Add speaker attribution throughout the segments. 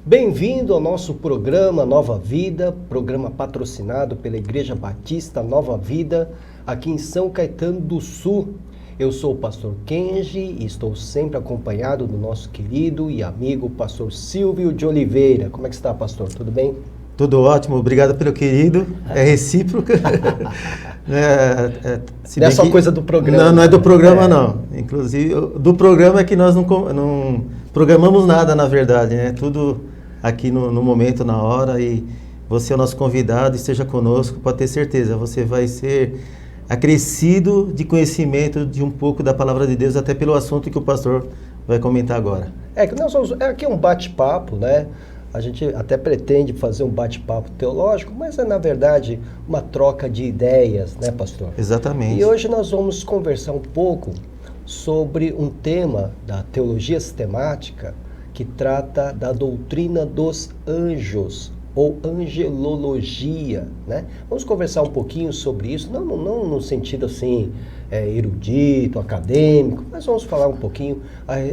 Speaker 1: Bem-vindo ao nosso programa Nova Vida, programa patrocinado pela Igreja Batista Nova Vida, aqui em São Caetano do Sul. Eu sou o pastor Kenji e estou sempre acompanhado do nosso querido e amigo pastor Silvio de Oliveira. Como é que está, pastor? Tudo bem?
Speaker 2: Tudo ótimo, obrigado pelo querido, é recíproca.
Speaker 1: Não é só coisa do programa.
Speaker 2: Não é do programa não, inclusive do programa é que nós não programamos nada na verdade, né? Tudo aqui no momento, na hora, e você é o nosso convidado, esteja conosco, pode ter certeza, você vai ser acrescido de conhecimento de um pouco da palavra de Deus, até pelo assunto que o pastor vai comentar agora.
Speaker 1: Aqui é um bate-papo, né? A gente até pretende fazer um bate-papo teológico, mas é, na verdade, uma troca de ideias, né, pastor?
Speaker 2: Exatamente.
Speaker 1: E hoje nós vamos conversar um pouco sobre um tema da teologia sistemática que trata da doutrina dos anjos, ou angelologia, né? Vamos conversar um pouquinho sobre isso, não no sentido assim, erudito, acadêmico, mas vamos falar um pouquinho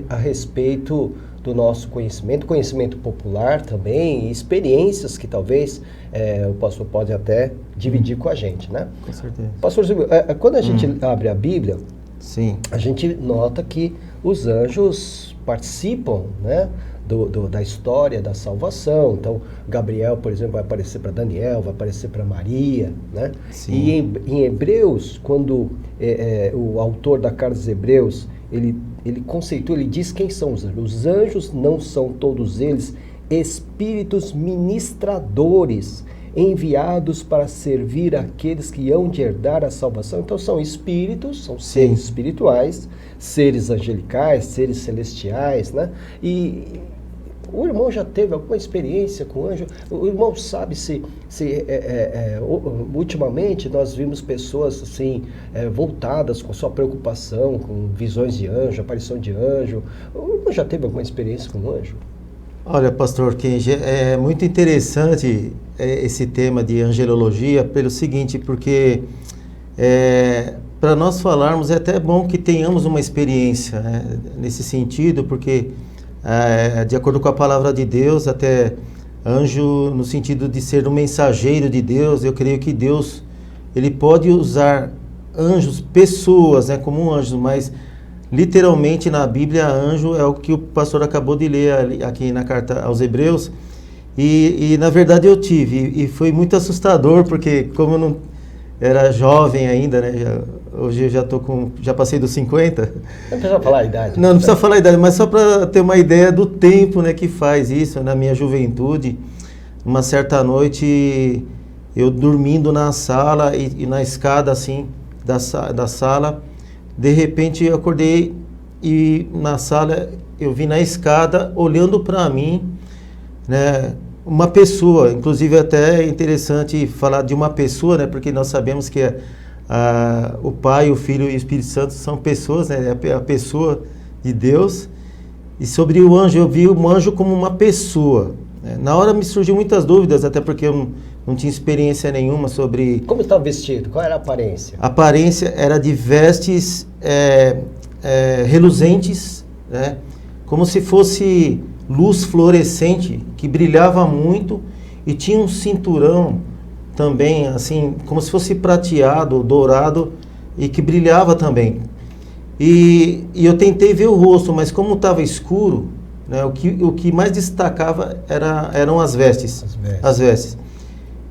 Speaker 1: a respeito do nosso conhecimento popular também, e experiências que talvez o pastor pode até dividir com a gente, né?
Speaker 2: Com certeza.
Speaker 1: Pastor Silvio, quando a gente abre a Bíblia,
Speaker 2: sim,
Speaker 1: a gente nota que os anjos participam, né, da história da salvação. Então, Gabriel, por exemplo, vai aparecer para Daniel, vai aparecer para Maria, né?
Speaker 2: Sim.
Speaker 1: E em Hebreus, quando o autor da carta dos Hebreus, ele conceitua, ele diz quem são os anjos. Os anjos não são todos eles espíritos ministradores, enviados para servir aqueles que hão de herdar a salvação. Então são espíritos, são seres espirituais, seres angelicais, seres celestiais, né? E o irmão já teve alguma experiência com anjo? O irmão sabe se ultimamente nós vimos pessoas assim, voltadas com sua preocupação, com visões de anjo, aparição de anjo. O irmão já teve alguma experiência com anjo?
Speaker 2: Olha, pastor Kenji, é muito interessante esse tema de angelologia pelo seguinte, porque para nós falarmos é até bom que tenhamos uma experiência, né, nesse sentido, porque de acordo com a palavra de Deus, até anjo no sentido de ser um mensageiro de Deus, eu creio que Deus ele pode usar anjos, pessoas, né, como anjos, mas literalmente na Bíblia, anjo é o que o pastor acabou de ler aqui na carta aos Hebreus, e na verdade eu tive, e foi muito assustador, porque como eu não era jovem ainda, né, hoje eu já passei dos 50.
Speaker 1: Não precisa falar a idade.
Speaker 2: Não precisa falar a idade, mas só para ter uma ideia do tempo, né, que faz isso, na minha juventude. Uma certa noite, eu dormindo na sala e na escada assim da sala, de repente eu acordei e na sala eu vi na escada olhando para mim, né, uma pessoa. Inclusive até é interessante falar de uma pessoa, né, porque nós sabemos que o Pai, o Filho e o Espírito Santo são pessoas, né, a pessoa de Deus. E sobre o anjo, eu vi o anjo como uma pessoa, né. Na hora me surgiu muitas dúvidas, até porque eu não tinha experiência nenhuma sobre...
Speaker 1: Como estava vestido? Qual era a aparência?
Speaker 2: A aparência era de vestes reluzentes, né? Como se fosse luz fluorescente, que brilhava muito, e tinha um cinturão também, assim, como se fosse prateado, dourado, e que brilhava também. E eu tentei ver o rosto, mas como estava escuro, né, o que mais destacava eram as vestes. As vestes.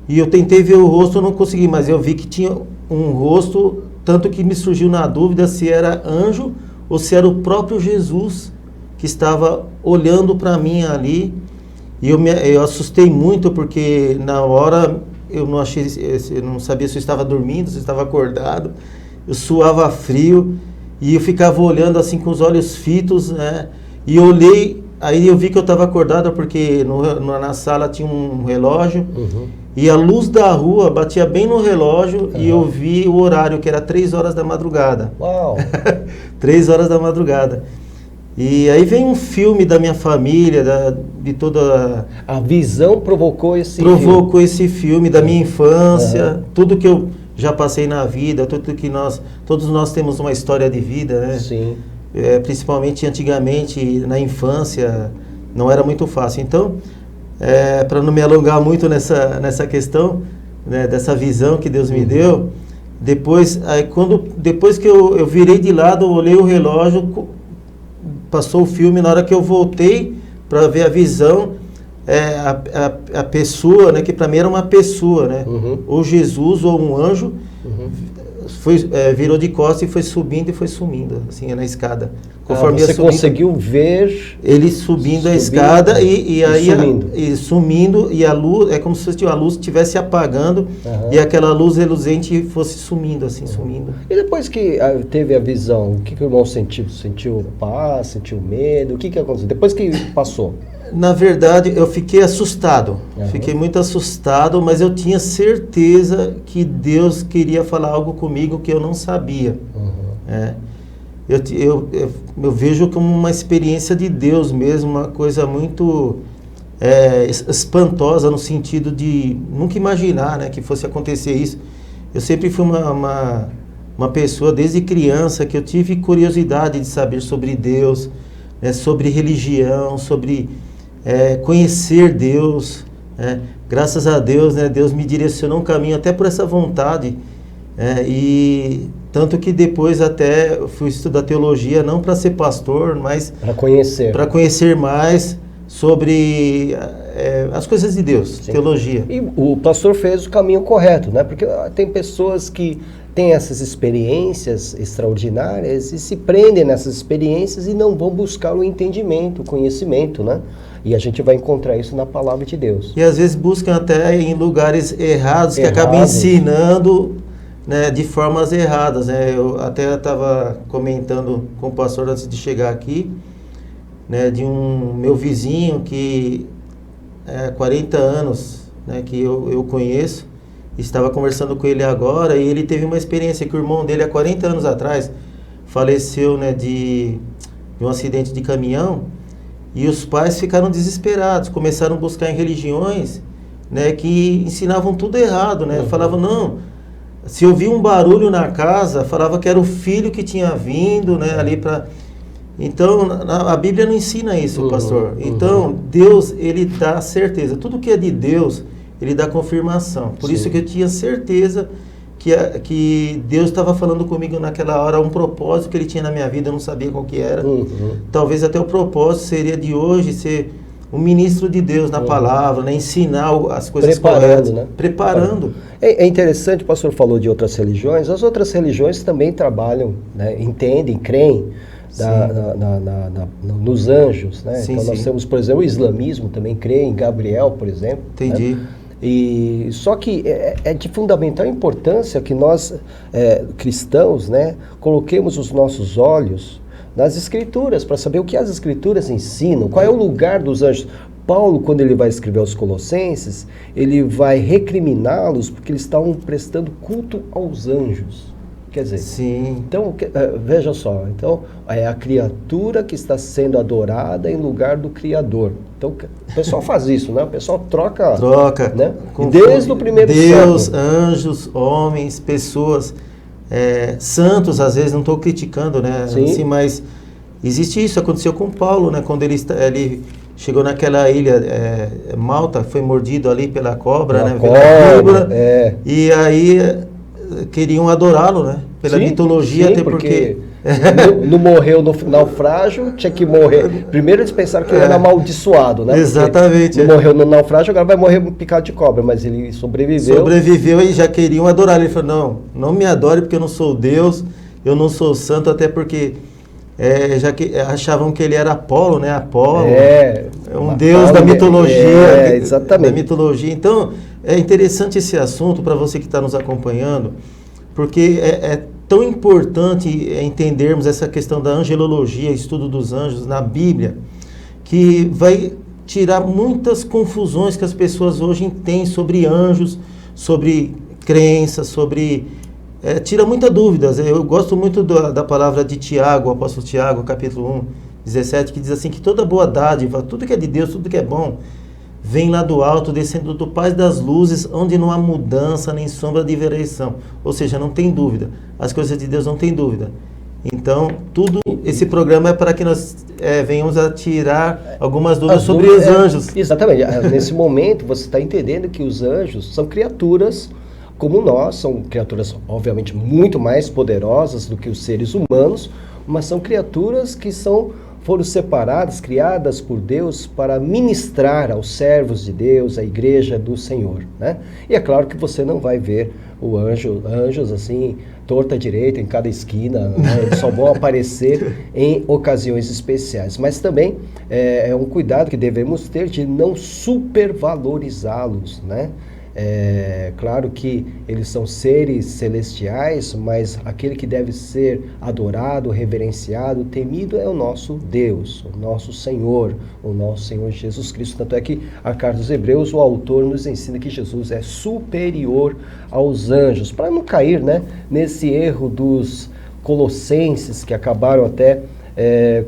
Speaker 2: E eu tentei ver o rosto, eu não consegui, mas eu vi que tinha um rosto, tanto que me surgiu na dúvida se era anjo ou se era o próprio Jesus que estava olhando para mim ali. E eu assustei muito, porque na hora eu não sabia se eu estava dormindo, se eu estava acordado, eu suava frio e eu ficava olhando assim com os olhos fitos, né? E eu olhei, aí eu vi que eu estava acordado, porque na sala tinha um relógio. E a luz da rua batia bem no relógio, e eu vi o horário, que era 3 horas da madrugada.
Speaker 1: Uau!
Speaker 2: 3 horas da madrugada. E aí vem um filme da minha família, de toda...
Speaker 1: A visão provocou esse
Speaker 2: filme da minha infância, tudo que eu já passei na vida, todos nós temos uma história de vida, né?
Speaker 1: Sim.
Speaker 2: Principalmente antigamente, na infância, não era muito fácil. Então, para não me alongar muito nessa questão, né, dessa visão que Deus me deu, depois que eu virei de lado, eu olhei o relógio, passou o filme, na hora que eu voltei para ver a visão, a pessoa, né, que para mim era uma pessoa, né, ou Jesus ou um anjo, virou de costas e foi subindo e foi sumindo, assim, na escada. Conforme
Speaker 1: você conseguiu ver
Speaker 2: ele subindo a escada e sumindo, e a luz, é como se a luz estivesse apagando e aquela luz reluzente fosse sumindo, assim, sumindo.
Speaker 1: E depois que teve a visão, o que o irmão sentiu? Sentiu paz, sentiu medo? O que aconteceu? Depois que passou?
Speaker 2: Na verdade, eu fiquei assustado, fiquei muito assustado, mas eu tinha certeza que Deus queria falar algo comigo que eu não sabia. Eu vejo como uma experiência de Deus mesmo, uma coisa muito espantosa, no sentido de nunca imaginar, né, que fosse acontecer isso. Eu sempre fui uma pessoa, desde criança, que eu tive curiosidade de saber sobre Deus, né, sobre religião, sobre conhecer Deus. Graças a Deus, né, Deus me direcionou um caminho até por essa vontade, e tanto que depois até fui estudar teologia, não para ser pastor, mas para conhecer mais sobre as coisas de Deus, teologia.
Speaker 1: E o pastor fez o caminho correto, né? Porque tem pessoas que têm essas experiências extraordinárias e se prendem nessas experiências e não vão buscar o entendimento, o conhecimento, né? E a gente vai encontrar isso na palavra de Deus.
Speaker 2: E às vezes buscam até em lugares errados, que acabam ensinando, né, de formas erradas, né? Eu até estava comentando com o pastor antes de chegar aqui, né, de um meu vizinho que 40 anos, né, que eu conheço, estava conversando com ele agora, e ele teve uma experiência que o irmão dele há 40 anos atrás faleceu, né, de um acidente de caminhão, e os pais ficaram desesperados, começaram a buscar em religiões, né, que ensinavam tudo errado, né? Falavam, não, se ouvia um barulho na casa, falava que era o filho que tinha vindo, né, ali para... Então, a Bíblia não ensina isso, pastor. Então, Deus, ele dá certeza. Tudo que é de Deus, ele dá confirmação. Por isso que eu tinha certeza que Deus estava falando comigo naquela hora, um propósito que ele tinha na minha vida, eu não sabia qual que era. Talvez até o propósito seria de hoje ser um ministro de Deus na palavra, né? Ensinar as coisas corretas. Né? Preparando.
Speaker 1: É interessante, o pastor falou de outras religiões. As outras religiões também trabalham, né? Entendem, creem nos anjos, né? Então nós temos, por exemplo, o islamismo também crê em Gabriel, por exemplo.
Speaker 2: Entendi.
Speaker 1: Né? E só que é de fundamental importância que nós, cristãos, né, coloquemos os nossos olhos nas Escrituras, para saber o que as Escrituras ensinam, qual é o lugar dos anjos. Paulo, quando ele vai escrever aos Colossenses, ele vai recriminá-los porque eles estavam prestando culto aos anjos. Quer dizer, então, veja só, então é a criatura que está sendo adorada em lugar do Criador. Então, o pessoal faz isso, né? O pessoal troca, né? Desde o primeiro
Speaker 2: Deus, século. Anjos, homens, pessoas, santos, às vezes, não estou criticando, né? Assim, mas existe isso, aconteceu com Paulo, né? Quando ele chegou naquela ilha, Malta, foi mordido ali pela cobra, né? Cobra, e aí queriam adorá-lo, né? Pela mitologia, até porque
Speaker 1: não morreu no naufrágio, tinha que morrer. Primeiro eles pensaram que ele era amaldiçoado, né?
Speaker 2: Exatamente.
Speaker 1: Não morreu no naufrágio, agora vai morrer picado de cobra, mas ele sobreviveu.
Speaker 2: Sobreviveu e já queriam adorar. Ele falou, não me adore porque eu não sou Deus, eu não sou santo, até porque já que achavam que ele era Apolo, né? Apolo, um deus da mitologia.
Speaker 1: Exatamente.
Speaker 2: Da mitologia. Então, é interessante esse assunto para você que está nos acompanhando, porque é tão importante entendermos essa questão da angelologia, estudo dos anjos na Bíblia, que vai tirar muitas confusões que as pessoas hoje têm sobre anjos, sobre crenças, sobre... tira muitas dúvidas. Eu gosto muito da palavra de Tiago, o apóstolo Tiago, capítulo 1, 17, que diz assim, que toda boa dádiva, tudo que é de Deus, tudo que é bom, vem lá do alto, descendo do Pai das luzes, onde não há mudança nem sombra de variação. Ou seja, não tem dúvida. As coisas de Deus não tem dúvida. Então, esse programa é para que nós venhamos a tirar algumas dúvidas sobre
Speaker 1: dúvidas,
Speaker 2: os anjos.
Speaker 1: Exatamente. Nesse momento, você está entendendo que os anjos são criaturas como nós, são criaturas, obviamente, muito mais poderosas do que os seres humanos, mas são criaturas que foram separadas, criadas por Deus para ministrar aos servos de Deus, à igreja do Senhor, né? E é claro que você não vai ver anjos assim, torta direita em cada esquina, né? Eles só vão aparecer em ocasiões especiais. Mas também é um cuidado que devemos ter de não supervalorizá-los, né? Claro que eles são seres celestiais, mas aquele que deve ser adorado, reverenciado, temido é o nosso Deus, o nosso Senhor Jesus Cristo. Tanto é que a carta dos Hebreus, o autor nos ensina que Jesus é superior aos anjos, para não cair, né, nesse erro dos colossenses que acabaram até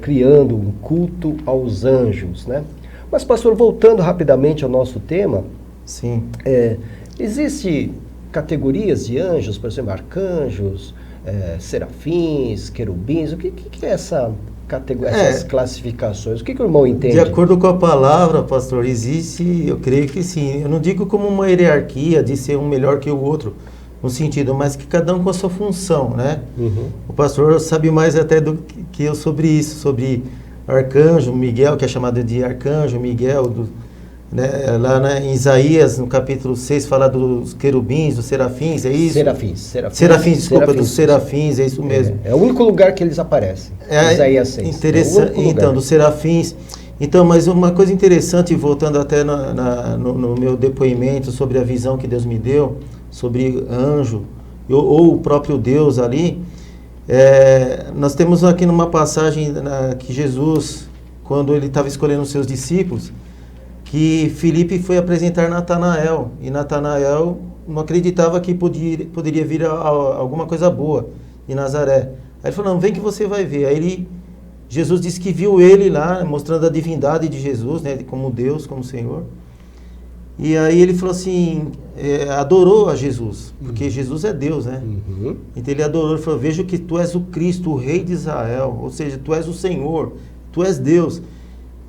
Speaker 1: criando um culto aos anjos, né? Mas, pastor, voltando rapidamente ao nosso tema,
Speaker 2: sim.
Speaker 1: Existe categorias de anjos, por exemplo, arcanjos, serafins, querubins. O que é essa categoria, essas classificações? O que o irmão entende?
Speaker 2: De acordo com a palavra, pastor, existe, eu creio que sim. Eu não digo como uma hierarquia de ser um melhor que o outro, no sentido, mas que cada um com a sua função, né? Uhum. O pastor sabe mais até do que eu sobre isso, sobre arcanjo, Miguel, que é chamado de arcanjo, Miguel, né, lá em Isaías, no capítulo 6, fala dos querubins, dos serafins, é isso? Serafins, desculpa, dos serafins, é isso mesmo.
Speaker 1: É o único lugar que eles aparecem, Isaías 6.
Speaker 2: Interessante, então, dos serafins. Então, mas uma coisa interessante, voltando até no meu depoimento sobre a visão que Deus me deu, sobre anjo, ou o próprio Deus ali, nós temos aqui numa passagem que Jesus, quando ele estava escolhendo os seus discípulos, que Filipe foi apresentar Natanael, e Natanael não acreditava que poderia vir alguma coisa boa de Nazaré. Aí ele falou, não, vem que você vai ver. Aí Jesus disse que viu ele lá, mostrando a divindade de Jesus, né, como Deus, como Senhor. E aí ele falou assim, adorou a Jesus, porque Jesus é Deus, né? Uhum. Então ele adorou, ele falou, vejo que tu és o Cristo, o Rei de Israel, ou seja, tu és o Senhor, tu és Deus.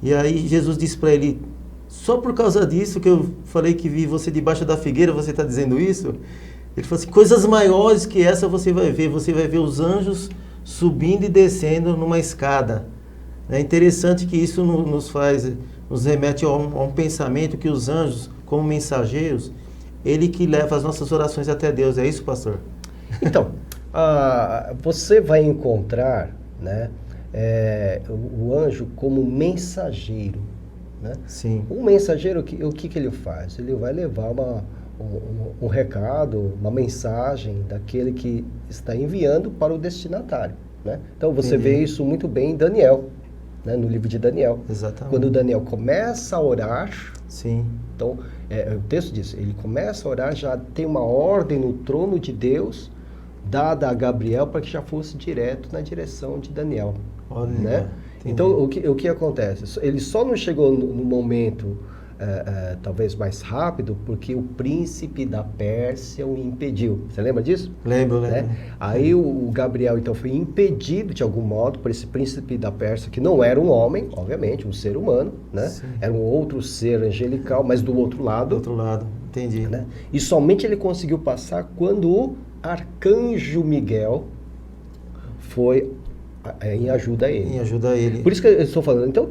Speaker 2: E aí Jesus disse para ele, só por causa disso que eu falei que vi você debaixo da figueira, você está dizendo isso? Ele falou assim, coisas maiores que essa você vai ver os anjos subindo e descendo numa escada. É interessante que isso nos remete a um pensamento que os anjos, como mensageiros, ele que leva as nossas orações até Deus. É isso, pastor?
Speaker 1: Então, você vai encontrar, né, o anjo como mensageiro. Né?
Speaker 2: Sim.
Speaker 1: Um mensageiro, o que ele faz? Ele vai levar um recado, uma mensagem daquele que está enviando para o destinatário. Né? Então você vê isso muito bem em Daniel, né? No livro de Daniel.
Speaker 2: Exatamente.
Speaker 1: Quando Daniel começa a orar,
Speaker 2: sim.
Speaker 1: Então o texto diz, ele começa a orar, já tem uma ordem no trono de Deus dada a Gabriel para que já fosse direto na direção de Daniel.
Speaker 2: Olha,
Speaker 1: né? Então, o que acontece? Ele só não chegou no momento, talvez mais rápido, porque o príncipe da Pérsia o impediu. Você lembra disso?
Speaker 2: Lembro.
Speaker 1: Né? Aí o Gabriel, então, foi impedido, de algum modo, por esse príncipe da Pérsia, que não era um homem, obviamente, um ser humano, né? Era um outro ser angelical, mas do outro lado.
Speaker 2: Do outro lado, entendi.
Speaker 1: Né? E somente ele conseguiu passar quando o arcanjo Miguel foi em ajuda a ele.
Speaker 2: Em ajuda a ele.
Speaker 1: Por isso que eu estou falando. Então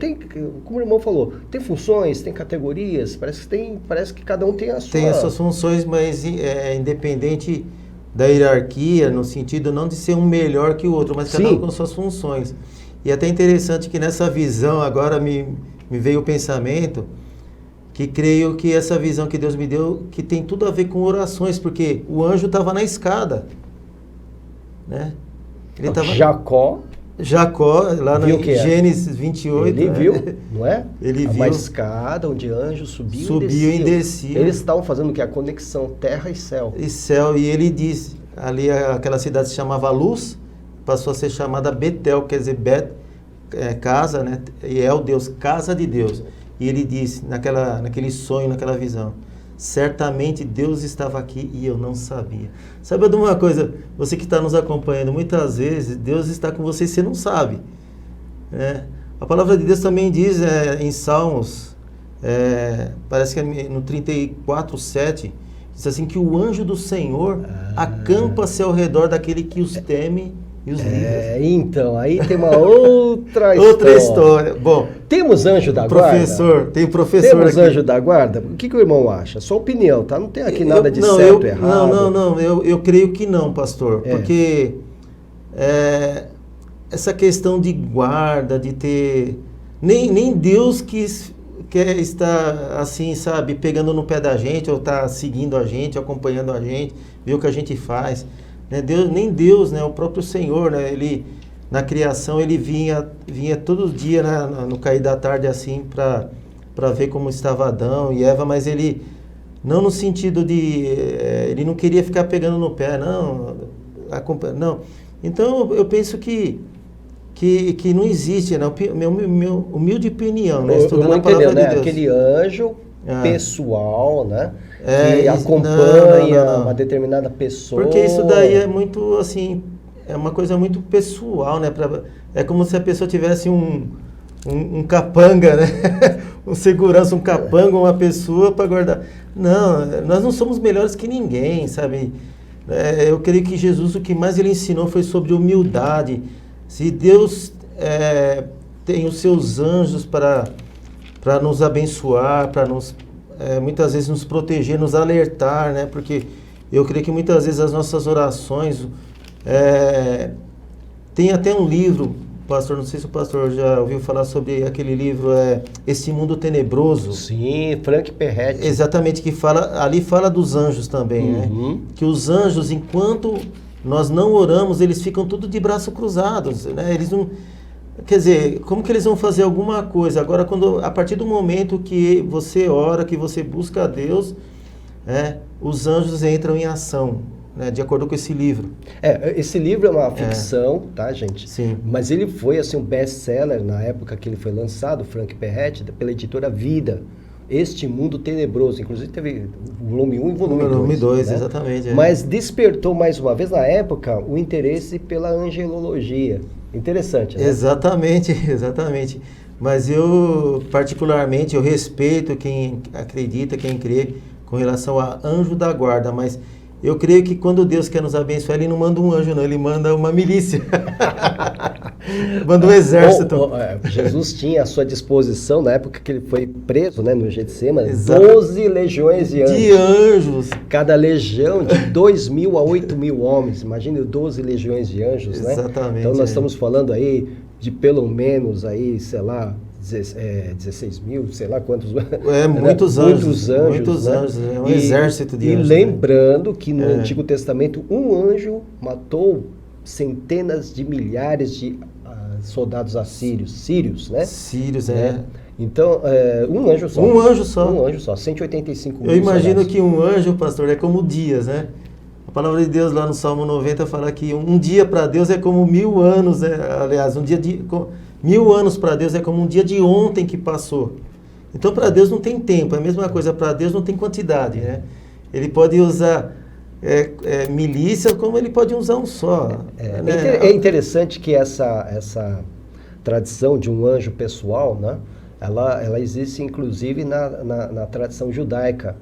Speaker 1: como o irmão falou, tem funções, tem categorias, parece que cada um tem a sua.
Speaker 2: Tem as suas funções, mas independente da hierarquia, no sentido não de ser um melhor que o outro, mas cada um com suas funções. E até interessante que nessa visão, agora me veio o pensamento, que creio que essa visão que Deus me deu, que tem tudo a ver com orações, porque o anjo estava na escada, né? Ele tava... Jacó, lá no Gênesis 28.
Speaker 1: Ele viu, não é?
Speaker 2: Ele viu.
Speaker 1: Uma escada onde anjos subiam
Speaker 2: e desciam.
Speaker 1: Eles estavam fazendo o que? A conexão terra e céu.
Speaker 2: E ele disse, ali aquela cidade se chamava Luz, passou a ser chamada Betel, quer dizer, casa, né? E é o Deus, casa de Deus. E ele disse, naquele sonho, naquela visão, certamente Deus estava aqui e eu não sabia. Sabe de uma coisa, você que está nos acompanhando, muitas vezes Deus está com você e você não sabe. Né? A palavra de Deus também diz em Salmos, parece que é no 34:7, diz assim que o anjo do Senhor acampa-se ao redor daquele que os teme e os livra.
Speaker 1: Então, aí tem uma outra história.
Speaker 2: Outra história. Bom,
Speaker 1: temos anjo da guarda?
Speaker 2: Tem professor
Speaker 1: Temos
Speaker 2: aqui.
Speaker 1: anjo da guarda? O que o irmão acha? Sua opinião, tá? Não tem aqui nada de certo, errado.
Speaker 2: Não, eu creio que não, pastor. Porque essa questão de guarda, de ter... Nem Deus quer estar assim, sabe, pegando no pé da gente, ou tá seguindo a gente, acompanhando a gente, ver o que a gente faz. Né? Nem Deus, né? O próprio Senhor, né? Ele, na criação, ele vinha todo dia, né? No cair da tarde, assim, para ver como estava Adão e Eva, mas ele, não no sentido de... ele não queria ficar pegando no pé, não. Então, eu penso que não existe, né? Meu humilde opinião, né? Estudando a palavra de Deus.
Speaker 1: Aquele anjo pessoal, né? Que acompanha uma determinada pessoa.
Speaker 2: Porque isso daí é muito, assim, é uma coisa muito pessoal, né? É como se a pessoa tivesse um capanga, né? Um segurança, um capanga, uma pessoa para guardar. Não, nós não somos melhores que ninguém, sabe? Eu creio que Jesus, o que mais ele ensinou foi sobre humildade. Se Deus tem os seus anjos para nos abençoar, para muitas vezes nos proteger, nos alertar, né? Porque eu creio que muitas vezes as nossas orações... tem até um livro, pastor, não sei se o pastor já ouviu falar sobre aquele livro, Esse Mundo Tenebroso.
Speaker 1: Sim, Frank Perretti.
Speaker 2: Exatamente, ali fala dos anjos também, né? Que os anjos, enquanto nós não oramos, eles ficam tudo de braços cruzados, né? Eles não... Quer dizer, como que eles vão fazer alguma coisa? Agora, a partir do momento que você ora, que você busca a Deus, os anjos entram em ação, né? De acordo com esse livro.
Speaker 1: Esse livro é uma ficção, tá, gente?
Speaker 2: Sim.
Speaker 1: Mas ele foi, assim, um best-seller na época que ele foi lançado, Frank Perretti, pela editora Vida. Este Mundo Tenebroso. Inclusive teve volume 1 e volume 2.
Speaker 2: Né? Exatamente.
Speaker 1: Mas despertou mais uma vez, na época, o interesse pela angelologia. Interessante, né?
Speaker 2: Exatamente. Mas eu, particularmente, eu respeito quem acredita, quem crê com relação a anjo da guarda, mas eu creio que quando Deus quer nos abençoar, Ele não manda um anjo, não, Ele manda uma milícia. Manda um exército.
Speaker 1: Jesus tinha à sua disposição, na época que ele foi preso, né, no Getsemane, 12 legiões de anjos. Cada legião de 2.000 a 8.000 homens. Imagine 12 legiões de anjos, né?
Speaker 2: Exatamente.
Speaker 1: Então nós estamos falando aí de pelo menos aí, sei lá, 16 mil, sei lá quantos...
Speaker 2: muitos anjos. Muitos
Speaker 1: né?
Speaker 2: anjos, um exército de anjos.
Speaker 1: E lembrando que no Antigo Testamento, um anjo matou centenas de milhares de soldados assírios, sírios, né?
Speaker 2: Sírios,
Speaker 1: Então, um anjo só.
Speaker 2: Um anjo só.
Speaker 1: 185 mil
Speaker 2: Eu imagino
Speaker 1: soldados.
Speaker 2: que um anjo, pastor, é como dias, né? A palavra de Deus lá no Salmo 90 fala que um dia para Deus é como 1000 anos, aliás, 1000 anos para Deus é como um dia de ontem que passou. Então, para Deus não tem tempo, é a mesma coisa, para Deus não tem quantidade, né? Ele pode usar milícia como ele pode usar um só.
Speaker 1: Né? É interessante que essa tradição de um anjo pessoal, né? Ela existe inclusive na tradição judaica.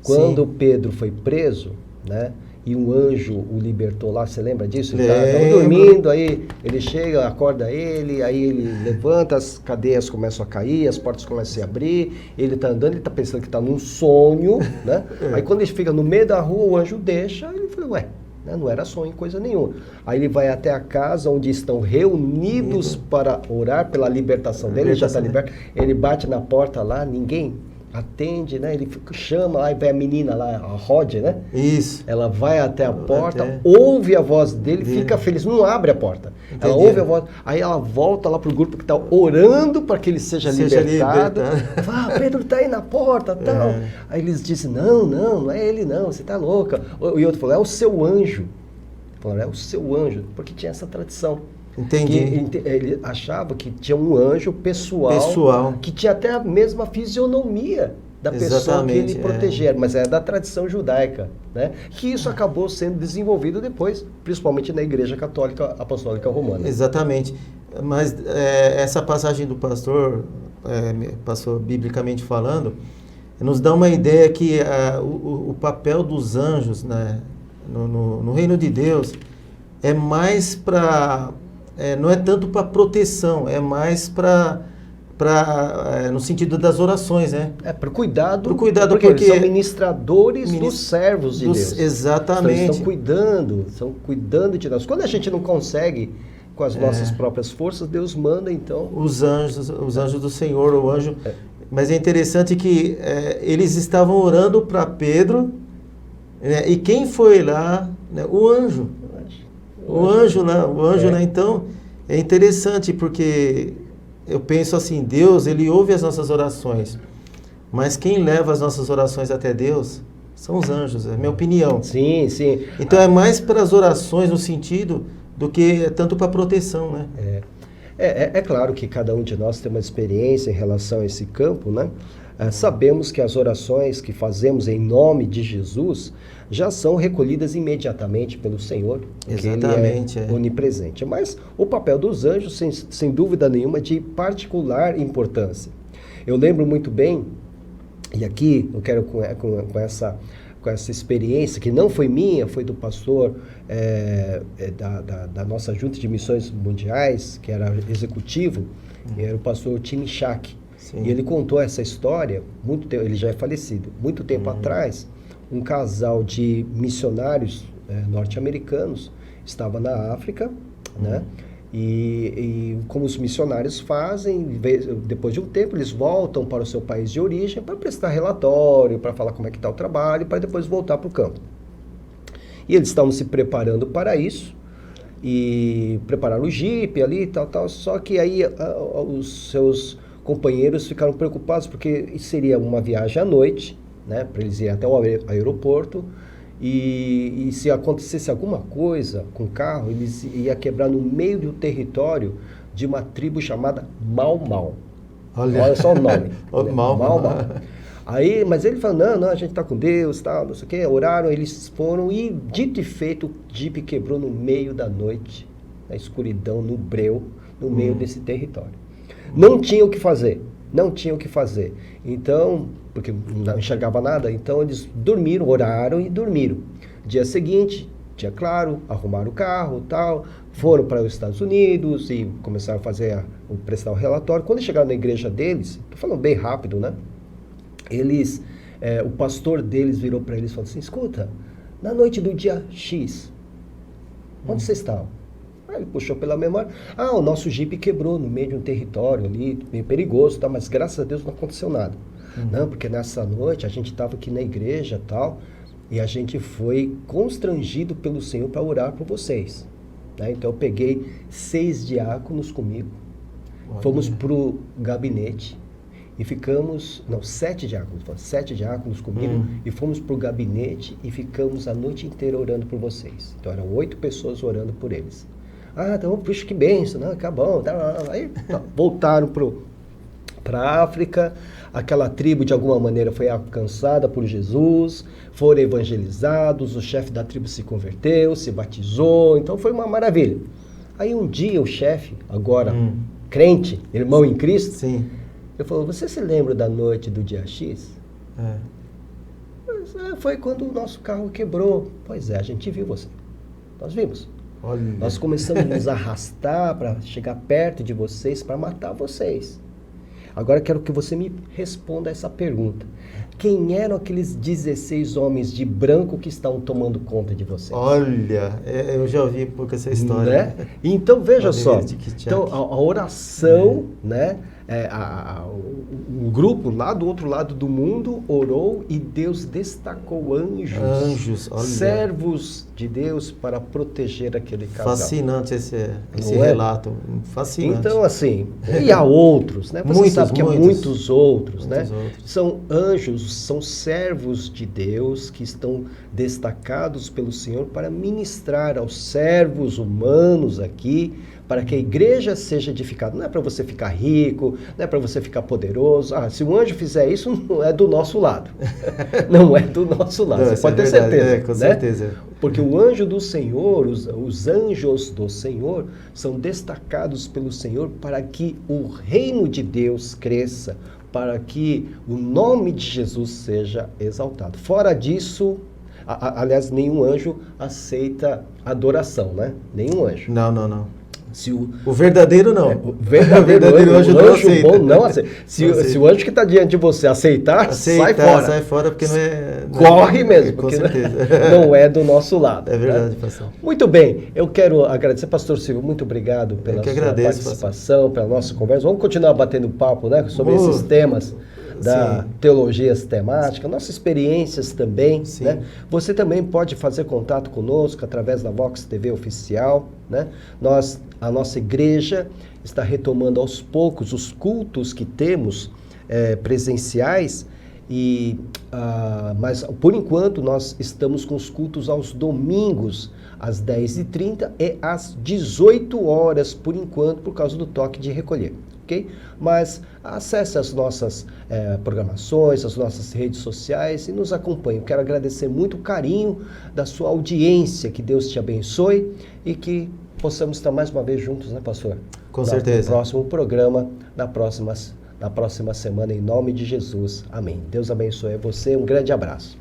Speaker 1: Quando Pedro foi preso, né? E um anjo o libertou lá, você lembra disso? Ele estava dormindo, aí ele chega, acorda ele, aí ele levanta, as cadeias começam a cair, as portas começam a se abrir, ele está andando, ele está pensando que está num sonho, né? Aí quando ele fica no meio da rua, o anjo deixa, ele fala, não era sonho, coisa nenhuma. Aí ele vai até a casa onde estão reunidos para orar pela libertação dele, ele já está liberto, ele bate na porta lá, ninguém atende, né? Ele chama, aí vai a menina lá, a Rod, né?
Speaker 2: Isso.
Speaker 1: Ela vai até a porta, ouve a voz dele, fica feliz, não abre a porta.
Speaker 2: Entendi.
Speaker 1: Ela ouve a voz, aí ela volta lá pro grupo que está orando para que ele seja libertado. Pedro está aí na porta, tal. Aí eles dizem, não é ele não, você está louca. E outro falou, é o seu anjo. Falaram, é o seu anjo, porque tinha essa tradição.
Speaker 2: Entendi.
Speaker 1: Ele achava que tinha um anjo pessoal, que tinha até a mesma fisionomia da pessoa que ele
Speaker 2: Exatamente,
Speaker 1: proteger, mas é da tradição judaica, né? Que isso acabou sendo desenvolvido depois, principalmente na Igreja Católica Apostólica Romana.
Speaker 2: Exatamente. Mas essa passagem do pastor, biblicamente falando, nos dá uma ideia que o papel dos anjos, né, no reino de Deus é mais para... não é tanto para proteção, é mais no sentido das orações, né?
Speaker 1: Para o cuidado,
Speaker 2: porque
Speaker 1: eles são ministradores dos servos de Deus.
Speaker 2: Exatamente.
Speaker 1: Então, estão cuidando de nós. Quando a gente não consegue com as nossas próprias forças, Deus manda então
Speaker 2: os anjos do Senhor, o anjo. Mas é interessante que eles estavam orando para Pedro, né? E quem foi lá? Né? O anjo. O anjo, né? Então é interessante porque eu penso assim, Deus, ele ouve as nossas orações, mas quem leva as nossas orações até Deus são os anjos, é a minha opinião.
Speaker 1: Sim, sim.
Speaker 2: Então é mais para as orações no sentido do que tanto para proteção, né?
Speaker 1: É claro que cada um de nós tem uma experiência em relação a esse campo, né? Sabemos que as orações que fazemos em nome de Jesus já são recolhidas imediatamente pelo Senhor, porque
Speaker 2: Exatamente,
Speaker 1: Ele é onipresente. Mas o papel dos anjos, sem dúvida nenhuma, é de particular importância. Eu lembro muito bem, e aqui eu quero com essa experiência, que não foi minha, foi do pastor da nossa Junta de Missões Mundiais, que era executivo, era o pastor Tim Schack. E ele contou essa história, muito tempo, ele já é falecido, muito tempo atrás, um casal de missionários norte-americanos estava na África, né? E como os missionários fazem, depois de um tempo eles voltam para o seu país de origem para prestar relatório, para falar como é que está o trabalho, para depois voltar para o campo. E eles estavam se preparando para isso, e prepararam o jipe ali e tal, só que aí os seus companheiros ficaram preocupados porque seria uma viagem à noite, né, para eles irem até o aeroporto, e se acontecesse alguma coisa com o carro, eles iam quebrar no meio do território de uma tribo chamada Mau Mau. Olha só o nome.
Speaker 2: Mau Mau.
Speaker 1: Aí, mas ele falou, não, a gente está com Deus, tal, não sei o quê, oraram, eles foram e, dito e feito, o jipe quebrou no meio da noite, na escuridão, no breu, no meio desse território. Não tinha o que fazer. Então, porque não enxergava nada, então eles dormiram, oraram e dormiram. Dia seguinte, dia claro, arrumaram o carro, tal, foram para os Estados Unidos e começaram a prestar o relatório. Quando chegaram na igreja deles, tô falando bem rápido, né? O pastor deles virou para eles e falou assim, escuta, na noite do dia X, onde vocês estavam? Aí ele puxou pela memória, o nosso jipe quebrou no meio de um território ali, meio perigoso, tá? Mas graças a Deus não aconteceu nada. Não, porque nessa noite a gente estava aqui na igreja e tal, e a gente foi constrangido pelo Senhor para orar por vocês. Né? Então eu peguei 6 diáconos comigo, fomos para o gabinete e ficamos, 7 diáconos comigo, e fomos para o gabinete e ficamos a noite inteira orando por vocês. Então eram 8 pessoas orando por eles. Então, puxa, que benção, né? Que bom. Aí voltaram para a África, aquela tribo de alguma maneira foi alcançada por Jesus, foram evangelizados, o chefe da tribo se converteu, se batizou, então foi uma maravilha. Aí um dia o chefe, agora crente, irmão em Cristo,
Speaker 2: Sim.
Speaker 1: ele falou, você se lembra da noite do dia X? Foi quando o nosso carro quebrou. Pois é, a gente viu você. Nós vimos.
Speaker 2: Olha.
Speaker 1: Nós começamos a nos arrastar para chegar perto de vocês, para matar vocês. Agora quero que você me responda essa pergunta. Quem eram aqueles 16 homens de branco que estavam tomando conta de vocês?
Speaker 2: Olha, eu já ouvi um pouco essa história.
Speaker 1: Né? Então veja só, então, a oração, né? Um grupo lá do outro lado do mundo orou e Deus destacou anjos,
Speaker 2: olha.
Speaker 1: Servos de Deus para proteger aquele casal.
Speaker 2: Fascinante esse relato, fascinante.
Speaker 1: Então assim, e há outros, né? Você sabe que há muitos outros, né? São anjos, são servos de Deus que estão destacados pelo Senhor para ministrar aos servos humanos aqui, para que a igreja seja edificada. Não é para você ficar rico, não é para você ficar poderoso. Se um anjo fizer isso, não é do nosso lado. Não é do nosso lado, você pode ter certeza.
Speaker 2: Com certeza.
Speaker 1: Porque o anjo do Senhor, os anjos do Senhor, são destacados pelo Senhor para que o reino de Deus cresça, para que o nome de Jesus seja exaltado. Fora disso, aliás, nenhum anjo aceita adoração, né? Nenhum anjo.
Speaker 2: Não. O verdadeiro não.
Speaker 1: O verdadeiro anjo
Speaker 2: não aceita.
Speaker 1: Bom não aceita. Se o anjo que está diante de você aceitar, sai fora.
Speaker 2: Sai fora porque não é...
Speaker 1: Corre mesmo,
Speaker 2: com
Speaker 1: porque
Speaker 2: certeza.
Speaker 1: Não é do nosso lado.
Speaker 2: É verdade,
Speaker 1: né?
Speaker 2: pastor.
Speaker 1: Muito bem, eu quero agradecer, pastor Silvio, muito obrigado pela sua participação, pela nossa conversa. Vamos continuar batendo papo, né, sobre esses temas da teologia sistemática, nossas experiências também, né? Você também pode fazer contato conosco através da Vox TV Oficial, né? A nossa igreja está retomando aos poucos os cultos que temos presenciais, mas por enquanto nós estamos com os cultos aos domingos, às 10h30 e às 18 horas, por enquanto, por causa do toque de recolher. Okay? Mas acesse as nossas programações, as nossas redes sociais e nos acompanhe. Eu quero agradecer muito o carinho da sua audiência, que Deus te abençoe e que possamos estar mais uma vez juntos, né, pastor?
Speaker 2: Com certeza.
Speaker 1: No próximo programa, na próxima semana, em nome de Jesus. Amém. Deus abençoe você. Um grande abraço.